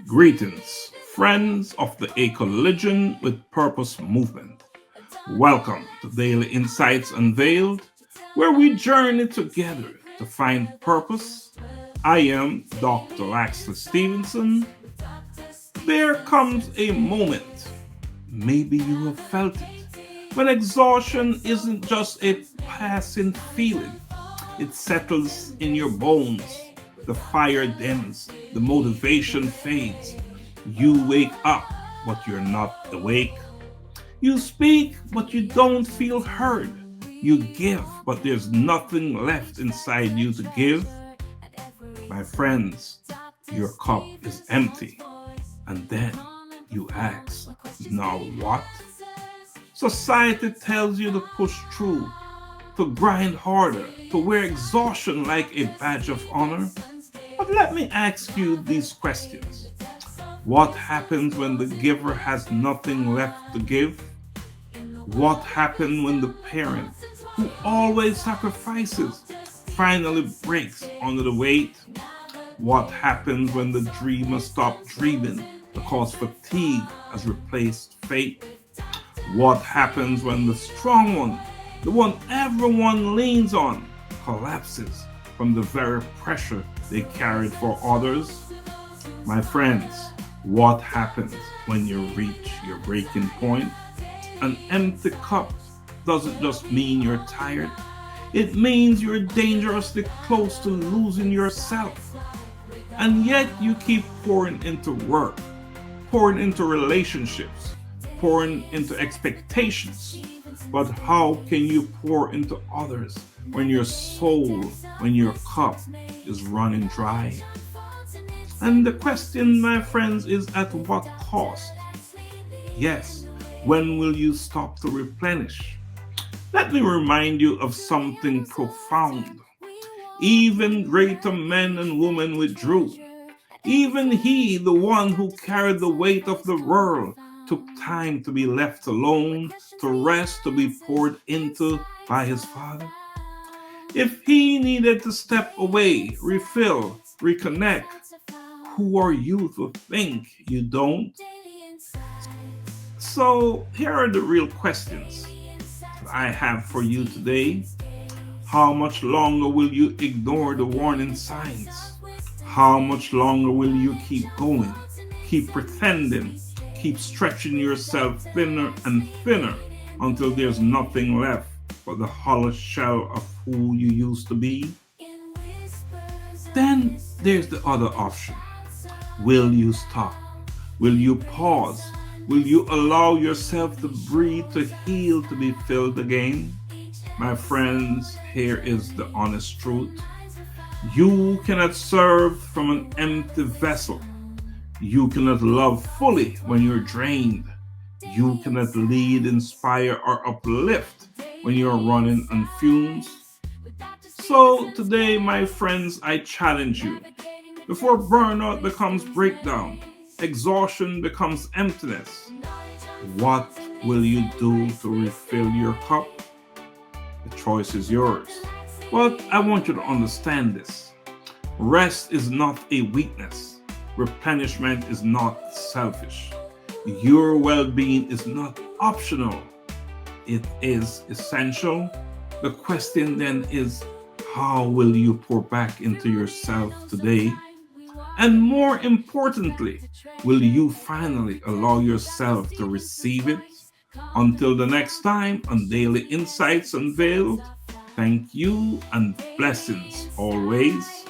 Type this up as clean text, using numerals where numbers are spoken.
Greetings, friends of the A Collision with Purpose movement. Welcome to Daily Insights Unveiled, where we journey together to find purpose. I am Dr. Laxley Stephenson. There comes a moment, maybe you have felt it, when exhaustion isn't just a passing feeling, it settles in your bones. The fire dims, the motivation fades. You wake up, but you're not awake. You speak, but you don't feel heard. You give, but there's nothing left inside you to give. My friends, your cup is empty. And then you ask, now what? Society tells you to push through, to grind harder, to wear exhaustion like a badge of honor. But let me ask you these questions. What happens when the giver has nothing left to give? What happens when the parent, who always sacrifices, finally breaks under the weight? What happens when the dreamer stops dreaming because fatigue has replaced faith? What happens when the strong one, the one everyone leans on, collapses from the very pressure they carried for others? My friends, what happens when you reach your breaking point? An empty cup doesn't just mean you're tired. It means you're dangerously close to losing yourself. And yet you keep pouring into work, pouring into relationships, pouring into expectations. But how can you pour into others when your soul, when your cup is running dry? And the question, my friends, is at what cost? Yes, when will you stop to replenish? Let me remind you of something profound. Even greater men and women withdrew. Even he, the one who carried the weight of the world, took time to be left alone, to rest, to be poured into by his Father. If he needed to step away, refill, reconnect, who are you to think you don't? So here are the real questions I have for you today. How much longer will you ignore the warning signs? How much longer will you keep going, keep pretending, keep stretching yourself thinner and thinner until there's nothing left but the hollow shell of who you used to be? Then there's the other option. Will you stop? Will you pause? Will you allow yourself to breathe, to heal, to be filled again? My friends, here is the honest truth. You cannot serve from an empty vessel. You cannot love fully when you're drained. You cannot lead, inspire, or uplift when you're running on fumes. So today, my friends, I challenge you. Before burnout becomes breakdown, exhaustion becomes emptiness, what will you do to refill your cup? The choice is yours. But I want you to understand this. Rest is not a weakness. Replenishment is not selfish. Your well-being is not optional. It is essential. The question then is, how will you pour back into yourself today? And more importantly, will you finally allow yourself to receive it? Until the next time on Daily Insights Unveiled, thank you and blessings always.